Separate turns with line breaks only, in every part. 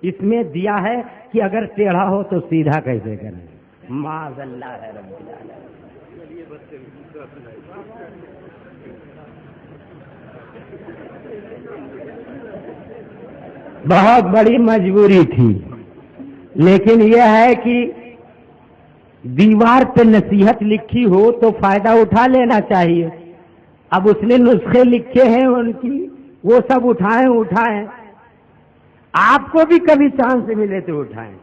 اس میں دیا ہے کہ اگر ٹیڑھا ہو تو سیدھا کیسے کریں. معاذ اللہ ہے رب العالمین. بہت بڑی مجبوری تھی، لیکن یہ ہے کہ دیوار پہ نصیحت لکھی ہو تو فائدہ اٹھا لینا چاہیے. اب اس نے نسخے لکھے ہیں ان کی، وہ سب اٹھائیں. آپ کو بھی کبھی چانس ملے تو اٹھائیں.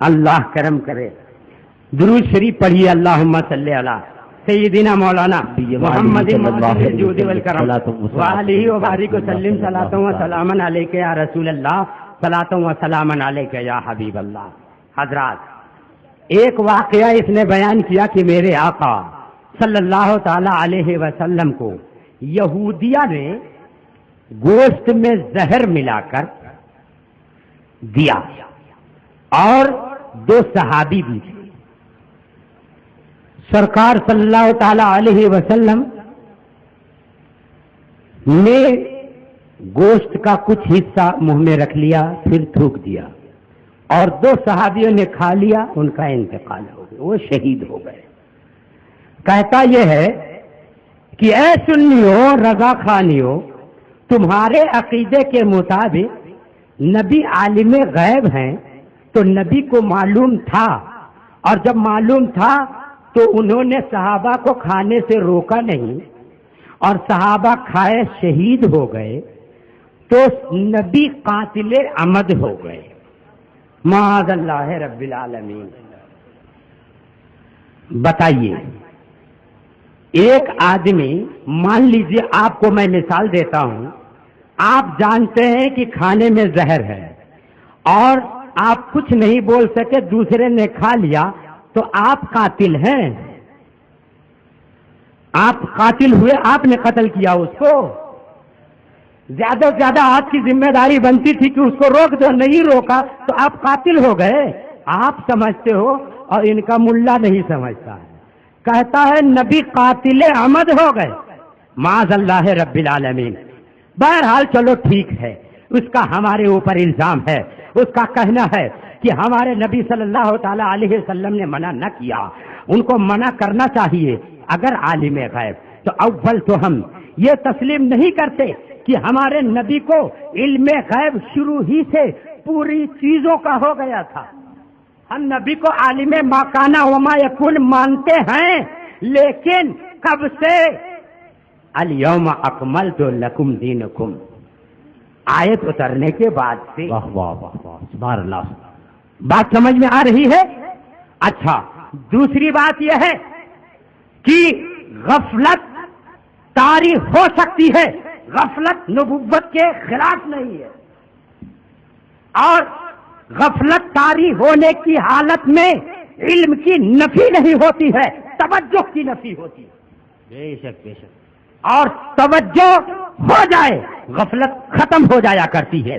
اللہ کرم کرے. درود شریف پڑھیے. اللہم صلی علی سیدنا مولانا محمد الجود والکرم وآلہ وبارک وسلم صلاۃ و سلاما علیک یا رسول اللہ صلاۃ و سلاما علیک یا حبیب اللہ. حضرات، ایک واقعہ اس نے بیان کیا کہ میرے آقا صلی اللہ تعالی علیہ وسلم کو یہودیہ نے گوشت میں زہر ملا کر دیا اور 2 صحابی بھی تھے. سرکار صلی اللہ تعالی علیہ وسلم نے گوشت کا کچھ حصہ منہ میں رکھ لیا، پھر تھوک دیا، اور 2 صحابیوں نے کھا لیا. ان کا انتقال ہو گیا، وہ شہید ہو گئے. کہتا یہ ہے کہ اے سنیو رضا خانیو، تمہارے عقیدے کے مطابق نبی عالم غیب ہیں، تو نبی کو معلوم تھا، اور جب معلوم تھا تو انہوں نے صحابہ کو کھانے سے روکا نہیں، اور صحابہ کھائے شہید ہو گئے، تو نبی قاتل عمد ہو گئے. معاذ اللہ رب العالمین. بتائیے، ایک آدمی، مان لیجیے آپ کو میں مثال دیتا ہوں، آپ جانتے ہیں کہ کھانے میں زہر ہے اور آپ کچھ نہیں بول سکے، دوسرے نے کھا لیا، تو آپ قاتل ہیں. آپ قاتل ہوئے، آپ نے قتل کیا اس کو. زیادہ سے زیادہ آپ کی ذمہ داری بنتی تھی کہ اس کو روک دو، نہیں روکا تو آپ قاتل ہو گئے. آپ سمجھتے ہو اور ان کا ملا نہیں سمجھتا ہے. کہتا ہے نبی قاتل عمد ہو گئے. معاذ اللہ رب العالمین. بہرحال چلو ٹھیک ہے، اس کا ہمارے اوپر الزام ہے. اس کا کہنا ہے کہ ہمارے نبی صلی اللہ تعالی علیہ وسلم نے منع نہ کیا، ان کو منع کرنا چاہیے. اگر عالم غیب، تو اول تو ہم یہ تسلیم نہیں کرتے کہ ہمارے نبی کو علم غیب شروع ہی سے پوری چیزوں کا ہو گیا تھا. ہم نبی کو عالم ما کان و ما یکون مانتے ہیں، لیکن کب سے؟ الیوم اکملت لکم دینکم آیت اترنے کے بعد سے. واہ واہ واہ واہ، سبحان اللہ. بات سمجھ میں آ رہی ہے؟ اچھا، دوسری بات یہ ہے کہ غفلت طاری ہو سکتی ہے. غفلت نبوت کے خلاف نہیں ہے، اور غفلت طاری ہونے کی حالت میں علم کی نفی نہیں ہوتی ہے، توجہ کی نفی ہوتی ہے. بے شک بے شک. اور توجہ ہو جائے غفلت ختم ہو جایا کرتی ہے.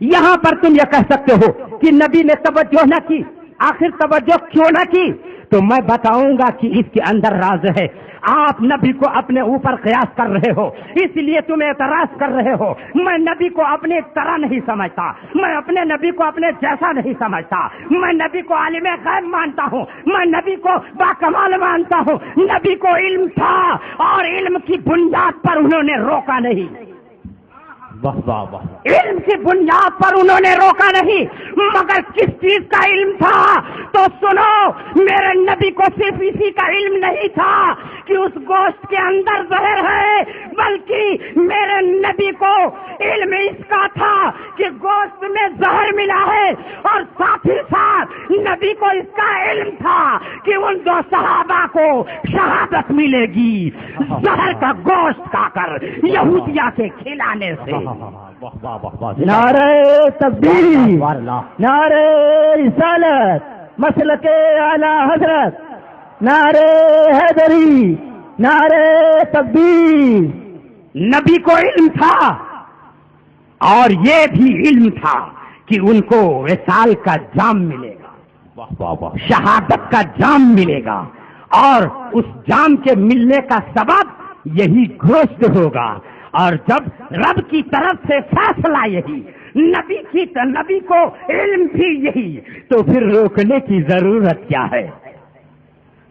یہاں پر تم یہ کہہ سکتے ہو کہ نبی نے توجہ نہ کی. آخر توجہ کیوں نہ کی؟ تو میں بتاؤں گا کہ اس کے اندر راز ہے. آپ نبی کو اپنے اوپر قیاس کر رہے ہو، اس لیے تم اعتراض کر رہے ہو. میں نبی کو اپنے طرح نہیں سمجھتا، میں اپنے نبی کو اپنے جیسا نہیں سمجھتا. میں نبی کو عالم غیب مانتا ہوں، میں نبی کو باکمال مانتا ہوں. نبی کو علم تھا اور علم کی بنیاد پر انہوں نے روکا نہیں. واہ واہ واہ. علم کی بنیاد پر انہوں نے روکا نہیں. مگر کس چیز کا علم تھا؟ تو سنو، میرے نبی کو صرف اسی کا علم نہیں تھا کہ اس گوشت کے اندر زہر ہے، بلکہ میرے نبی کو علم اس کا تھا کہ گوشت میں زہر ملا ہے. اور ساتھ ہی ساتھ نبی کو اس کا علم تھا کہ ان 2 صحابہ کو شہادت ملے گی زہر کا گوشت کھا کر، یہودیہ کے کھلانے سے.
نعرہ تکبیر، نعرہ رسالت، مسلک اعلی حضرت، نعرہ حیدری، نعرہ تکبیر.
نبی کو علم تھا اور یہ بھی علم تھا کہ ان کو وصال کا جام ملے گا، شہادت کا جام ملے گا، اور اس جام کے ملنے کا سبب یہی گوشت ہوگا. اور جب رب کی طرف سے فیصلہ یہی نبی کو علم بھی یہی، تو پھر روکنے کی ضرورت کیا ہے؟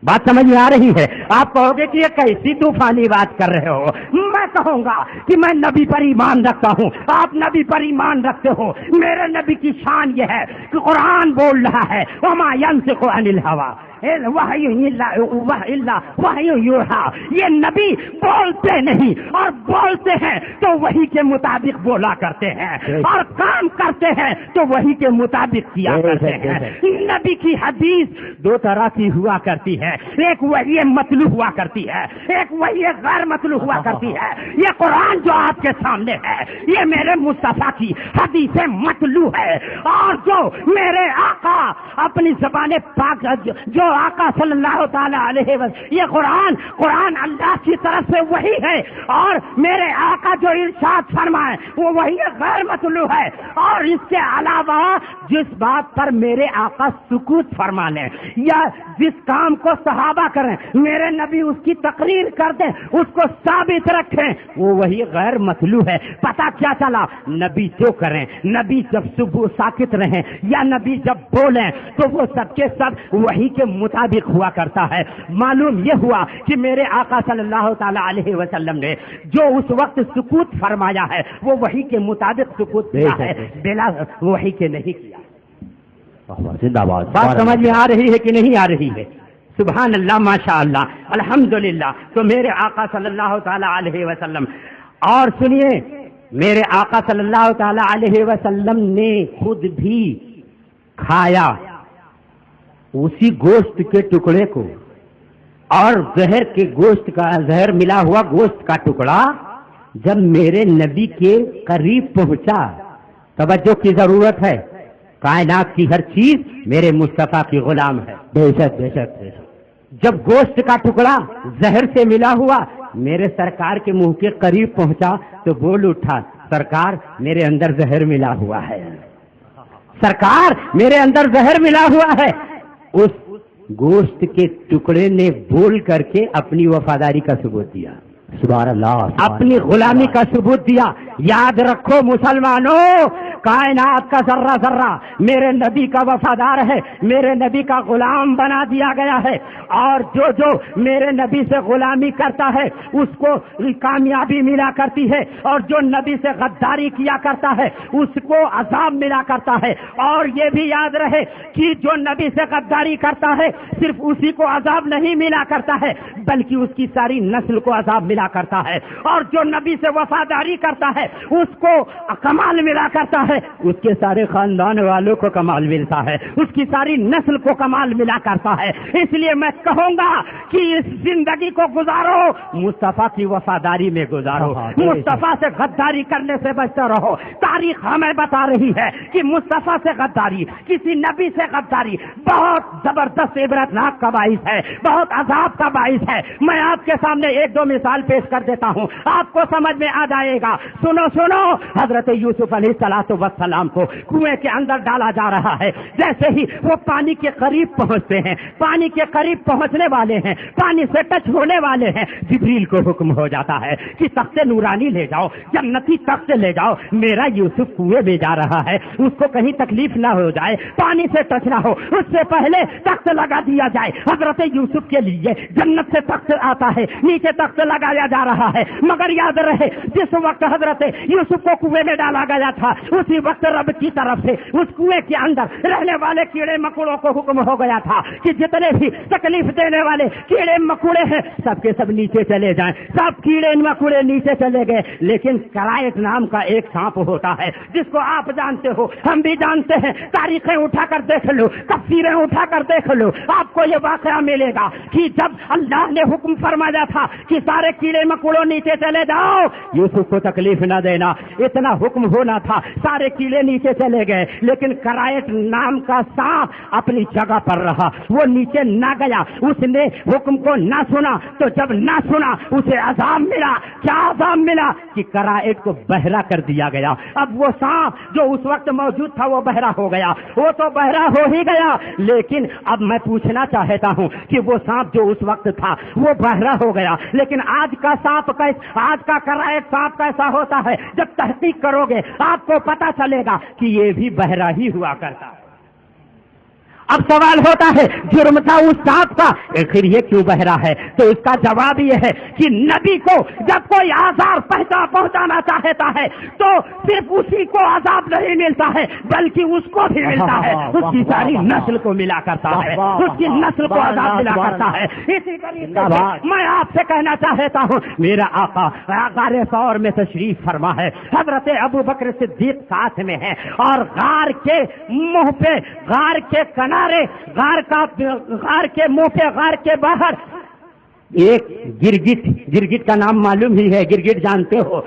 بات سمجھ میں آ رہی ہے؟ آپ کہو گے کہ یہ کیسی طوفانی بات کر رہے ہو؟ میں کہوں گا کہ میں نبی پر ایمان رکھتا ہوں، آپ نبی پر ایمان رکھتے ہو۔ میرے نبی کی شان یہ ہے کہ قرآن بول رہا ہے وما ينطق عن الهوى وحی یوحی، یہ نبی بولتے نہیں، اور بولتے ہیں تو وحی کے مطابق بولا کرتے ہیں، اور کام کرتے ہیں تو وحی کے مطابق کیا کرتے ہیں۔ نبی کی حدیث دو طرح کی ہوا کرتی ہے، ایک وحی مطلوع ہوا کرتی ہے، ایک وحی غیر مطلوع ہوا کرتی ہے۔ یہ قرآن جو آپ کے سامنے ہے یہ میرے مصطفیٰ کی حدیث مطلوع ہے، اور جو میرے آقا اپنی زبان پاک جو آقا صلی اللہ تعالی علیہ وسلم، یہ قرآن اللہ کی طرف سے وہی ہے، اور میرے آقا جو ارشاد فرمائے وہ وہی غیر مطلوع ہے۔ اور اس کے علاوہ جس بات پر میرے آقا سکوت فرما لیں یا جس کام کو صحابہ کریں، میرے نبی اس کی تقریر کر دیں، اس کو ثابت رکھیں، وہ وہی غیر مطلوع ہے۔ پتہ کیا چلا؟ نبی جو کریں، نبی جب صبح ساکت رہیں یا نبی جب بولیں تو وہ سب کے سب وہی کے مطابق ہوا کرتا ہے۔ معلوم یہ ہوا کہ میرے آقا صلی اللہ تعالی علیہ وسلم نے جو اس وقت سکوت فرمایا ہے وہ وہی کے مطابق سکوت کیا ہے، بلا وہی کے نہیں کیا۔ بات سمجھ میں آ رہی ہے کہ نہیں آ رہی ہے؟ سبحان اللہ، ماشاء اللہ، الحمدللہ۔ تو میرے آقا صلی اللہ تعالی علیہ وسلم، اور سنیے، میرے آقا صلی اللہ تعالی علیہ وسلم نے خود بھی کھایا اسی گوشت کے ٹکڑے کو، اور زہر کے گوشت کا، زہر ملا ہوا گوشت کا ٹکڑا جب میرے نبی کے قریب پہنچا، توجہ کی ضرورت ہے، کائنات کی ہر چیز میرے مصطفیٰ کی غلام ہے۔ بے شک بے شک بے شک۔ جب گوشت کا ٹکڑا زہر سے ملا ہوا میرے سرکار کے منہ کے قریب پہنچا تو بول اٹھا، سرکار میرے اندر زہر ملا ہوا ہے، سرکار میرے اندر زہر ملا ہوا ہے۔ اس گوشت کے ٹکڑے نے بول کر کے اپنی وفاداری کا ثبوت دیا، سبحان اللہ، اپنی غلامی کا ثبوت دیا۔ یاد رکھو مسلمانوں، کائنات کا ذرہ ذرہ میرے نبی کا وفادار ہے، میرے نبی کا غلام بنا دیا گیا ہے، اور جو میرے نبی سے غلامی کرتا ہے اس کو کامیابی ملا کرتی ہے، اور جو نبی سے غداری کیا کرتا ہے اس کو عذاب ملا کرتا ہے۔ اور یہ بھی یاد رہے کہ جو نبی سے غداری کرتا ہے صرف اسی کو عذاب نہیں ملا کرتا ہے بلکہ اس کی ساری نسل کو عذاب ملا کرتا ہے، اور جو نبی سے وفاداری کرتا ہے اس کو کمال ملا کرتا ہے، اس کے سارے خاندان والوں کو کمال ملتا ہے، اس کی ساری نسل کو کمال ملا کرتا ہے۔ اس لیے میں کہوں گا کہ اس زندگی کو گزارو مصطفیٰ کی وفاداری میں گزارو، مصطفیٰ سے غداری کرنے سے بچتے رہو۔ تاریخ ہمیں بتا رہی ہے کہ مصطفیٰ سے غداری، کسی نبی سے غداری بہت زبردست عبرتناک کا باعث ہے، بہت عذاب کا باعث ہے۔ میں آپ کے سامنے ایک دو مثال پیش کر دیتا ہوں، آپ کو سمجھ میں آ جائے گا۔ سنو سنو، حضرت یوسف علیہ السلام کو کنویں کے اندر ڈالا جا رہا ہے، جیسے ہی وہ پانی کے قریب پہنچتے ہیں، پانی کے قریب پہنچنے والے ہیں، پانی سے ٹچ ہونے والے ہیں، جبریل کو حکم ہو جاتا ہے کہ تخت نورانی لے جاؤ، جنتی تخت لے جاؤ، میرا یوسف کنویں میں جا رہا ہے، اس کو کہیں تکلیف نہ ہو جائے، پانی سے ٹچ نہ ہو، اس سے پہلے تخت لگا دیا جائے۔ حضرت یوسف کے لیے جنت سے تخت آتا ہے، نیچے تخت لگایا جا رہا ہے، مگر یاد رہے جس وقت حضرت یوسف کو کنویں میں ڈالا گیا تھا اسی وقت رب کی طرف سے اس کنویں کے اندر رہنے والے کیڑے مکوڑوں کو حکم ہو گیا تھا کہ جتنے بھی تکلیف دینے والے کیڑے مکوڑے ہیں سب کے سب نیچے چلے جائیں۔ سب کیڑے مکوڑے نیچے چلے گئے، لیکن کرائٹ نام کا ایک سانپ ہوتا ہے جس کو آپ جانتے ہو، ہم بھی جانتے ہیں، تاریخیں اٹھا کر دیکھ لو، تفسیریں اٹھا کر دیکھ لو، آپ کو یہ واقعہ ملے گا کہ جب اللہ نے حکم فرمایا تھا کہ سارے کیڑے مکوڑوں نیچے چلے جاؤ، یوسف کو تکلیف نہ دینا، اتنا حکم ہونا تھا، سارے کیڑے نیچے چلے گئے، لیکن کرائٹ نام کا سانپ اپنی جگہ پر رہا، وہ نیچے نہ گیا، اس نے حکم کو نہ سنا، تو جب نہ سنا اسے عذاب ملا۔ کیا عذاب ملا؟ کہ کرائٹ کو بہرا کر دیا گیا۔ اب وہ سانپ جو اس وقت موجود تھا وہ بہرا ہو گیا، وہ تو بہرا ہو ہی گیا، لیکن اب میں پوچھنا چاہتا ہوں کہ وہ سانپ جو اس وقت تھا وہ بہرا ہو گیا، لیکن آج کا سانپ آج کا کرائٹ سانپ کیسا ہوتا ہے؟ جب تحقیق کرو گے آپ کو پتا پتا چلے گا کہ یہ بھی بہرا ہی ہوا کرتا ہے۔ اب سوال ہوتا ہے جرم تھا اس سانپ کا، پھر یہ کیوں بہرا ہے؟ تو اس کا جواب یہ ہے کہ نبی کو جب کوئی آزار پہنچانا چاہتا ہے تو صرف اسی کو عذاب نہیں ملتا ہے بلکہ اس کو بھی ملتا ہے، اس کی ساری نسل کو ملا کرتا ہے، اس کی نسل کو عذاب ملا کرتا ہے۔ اسی طریقے سے میں آپ سے کہنا چاہتا ہوں، میرا آقا غار ثور میں تشریف فرما ہے، حضرت ابو بکر صدیق ساتھ میں ہے، اور غار کے منہ پہ، غار کے کنارے، غار کے منہ پہ، غار کے باہر ایک گرگٹ کا نام معلوم ہی ہے، گرگٹ جانتے ہو؟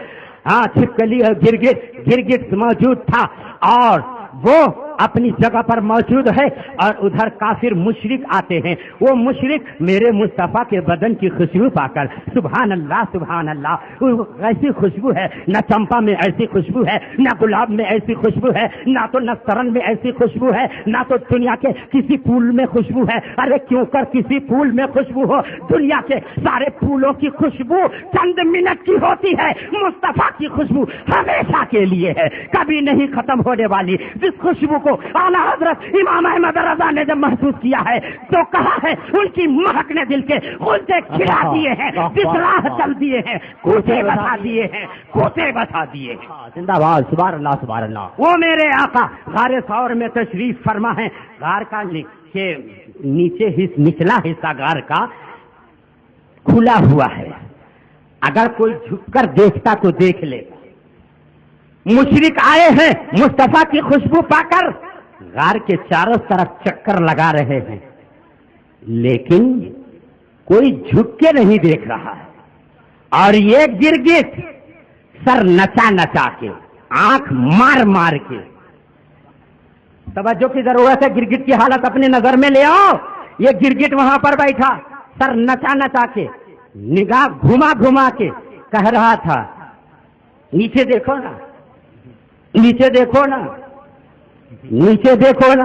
ہاں، چھپکلی اور گرگٹ موجود تھا، اور وہ اپنی جگہ پر موجود ہے، اور ادھر کافر مشرک آتے ہیں۔ وہ مشرک میرے مصطفیٰ کے بدن کی خوشبو پا کر سبحان اللہ سبحان اللہ، ایسی خوشبو ہے، نہ چمپا میں ایسی خوشبو ہے، نہ گلاب میں ایسی خوشبو ہے، نہ تو نسترن میں ایسی خوشبو ہے، نہ تو دنیا کے کسی پھول میں خوشبو ہے۔ ارے کیوں کر کسی پھول میں خوشبو ہو، دنیا کے سارے پھولوں کی خوشبو چند منٹ کی ہوتی ہے، مصطفیٰ کی خوشبو ہمیشہ کے لیے ہے، کبھی نہیں ختم ہونے والی۔ جس خوشبو کو اعلیٰ حضرت امام احمد رضا نے جب محسوس کیا ہے تو کہا ہے ان کی مہک نے دل کے غلطے کھلا دیے ہیں، جس راہ چل دیے ہیں، کوچے بتا دیے ہیں، کوچے بتا دیے ہیں۔
زندہ باد، سبحان اللہ سبحان اللہ۔
وہ میرے آقا غار ثور میں تشریف فرما ہے، غار کا نیچے نچلا حصہ غار کا کھلا ہوا ہے، اگر کوئی جھک کر دیکھتا تو دیکھ لے۔ مشرک آئے ہیں مصطفیٰ کی خوشبو پا کر، غار کے چاروں طرف چکر لگا رہے ہیں، لیکن کوئی جھک کے نہیں دیکھ رہا ہے، اور یہ گرگٹ سر نچا نچا کے، آنکھ مار مار کے، توجہ کی ضرورت ہے، گرگٹ کی حالت اپنی نظر میں لے آؤ۔ یہ گرگٹ وہاں پر بیٹھا، سر نچا نچا کے، نگاہ گھما گھما کے کہہ رہا تھا نیچے دیکھو نا، نیچے دیکھو نا، نیچے دیکھو نا۔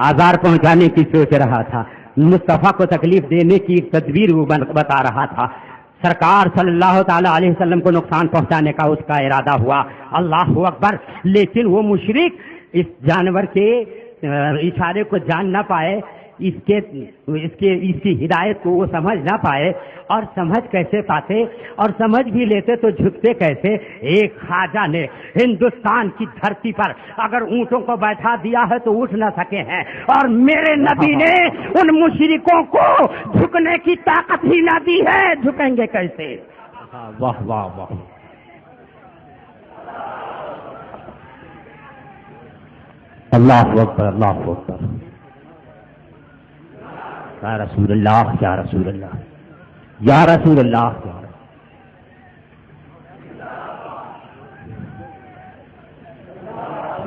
آزار پہنچانے کی سوچ رہا تھا، مصطفیٰ کو تکلیف دینے کی تدبیر وہ بتا رہا تھا، سرکار صلی اللہ تعالی علیہ وسلم کو نقصان پہنچانے کا اس کا ارادہ ہوا، اللہ اکبر۔ لیکن وہ مشرک اس جانور کے اشارے کو جان نہ پائے، اس کی ہدایت کو وہ سمجھ نہ پائے، اور سمجھ کیسے پاتے، اور سمجھ بھی لیتے تو جھکتے کیسے؟ ایک خواجہ نے ہندوستان کی دھرتی پر اگر اونٹوں کو بیٹھا دیا ہے تو اٹھ نہ سکے ہیں، اور میرے نبی نے ان مشرکوں کو جھکنے کی طاقت ہی نہ دی ہے، جھکیں گے کیسے؟
واہ واہ واہ، اللہ اکبر اللہ اکبر، یا رسول اللہ یا رسول اللہ یا رسول اللہ۔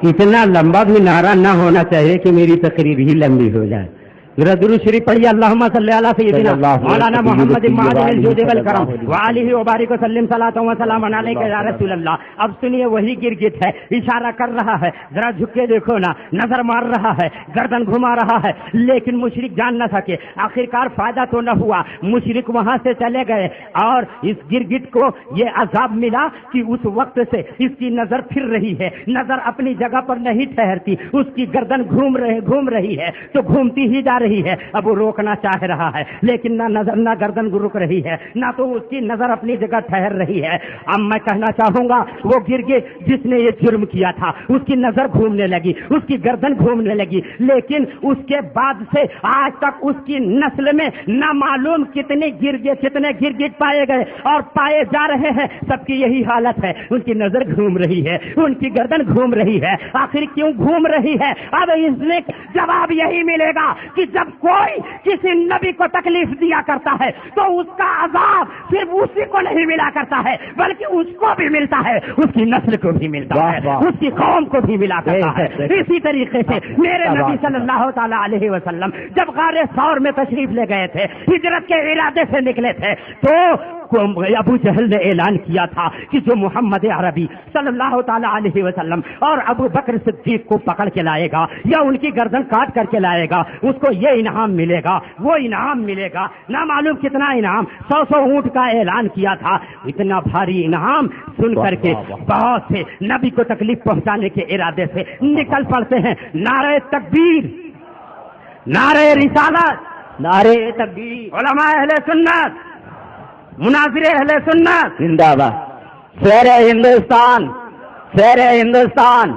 اتنا لمبا بھی نعرہ نہ ہونا چاہیے کہ میری تقریر ہی لمبی ہو جائے۔ درود شریف پڑھیے، اللہم صلی علی سیدنا مولانا محمد معدن الجود والکرم وآلہ وبارک وسلم صلاۃ و سلام علیک یا رسول اللہ۔ اب سنیے، وہی گرگٹ ہے، اشارہ کر رہا ہے، ذرا جھک کے دیکھو نا، نظر مار رہا ہے، گردن گھما رہا ہے، لیکن مشرک جان نہ سکے۔ آخرکار فائدہ تو نہ ہوا، مشرک وہاں سے چلے گئے، اور اس گرگٹ کو یہ عذاب ملا کہ اس وقت سے اس کی نظر پھر رہی ہے، نظر اپنی جگہ پر نہیں ٹھہرتی، اس کی گردن گھوم رہی ہے تو گھومتی ہی جا رہی ہے۔ اب وہ روکنا چاہ رہا ہے، لیکن نہ نظر نہ گردن رک رہی ہے، نہ تو اس کی نظر اپنی جگہ ٹھہر رہی ہے۔ اب میں کہنا چاہوں گا، وہ گرگٹ جس نے یہ جرم کیا تھا، اس کی نظر گھومنے لگی، اس کی گردن گھومنے لگی، لیکن اس کے بعد سے آج تک اس کی نسل میں نہ معلوم کتنے گرگٹ پائے گئے اور پائے جا رہے ہیں، سب کی یہی حالت ہے، ان کی نظر گھوم رہی ہے، ان کی گردن گھوم رہی ہے۔ آخر کیوں گھوم رہی ہے؟ اب اس نے جواب یہی ملے گا کہ جب کوئی کسی نبی کو تکلیف دیا کرتا ہے تو اس کا عذاب صرف اسی کو نہیں ملا کرتا ہے بلکہ اس کو بھی ملتا ہے، اس کی نسل کو بھی ملتا ہے، اس کی قوم کو بھی ملا کرتا ہے۔ اسی طریقے سے میرے نبی صلی اللہ تعالی علیہ وسلم جب غار ثور میں تشریف لے گئے تھے، ہجرت کے ارادے سے نکلے تھے، تو ابو جہل نے اعلان کیا تھا کہ جو محمد عربی صلی اللہ تعالی علیہ وسلم اور ابو بکر صدیق کو پکڑ کے لائے گا یا ان کی گردن کاٹ کر کے لائے گا اس کو یہ انعام ملے گا، وہ انعام ملے گا، نہ معلوم کتنا انعام، 100 اونٹ کا اعلان کیا تھا۔ اتنا بھاری انعام سن کر کے بہت سے نبی کو تکلیف پہنچانے کے ارادے سے نکل پڑتے ہیں۔ نعرہ تکبیر، نعرہ رسالت،
نعرے تکبیر،
علماء اہل سنت، مناظر اہل سنت
زندہ باد، شیر ہندوستان، شیر ہندوستان۔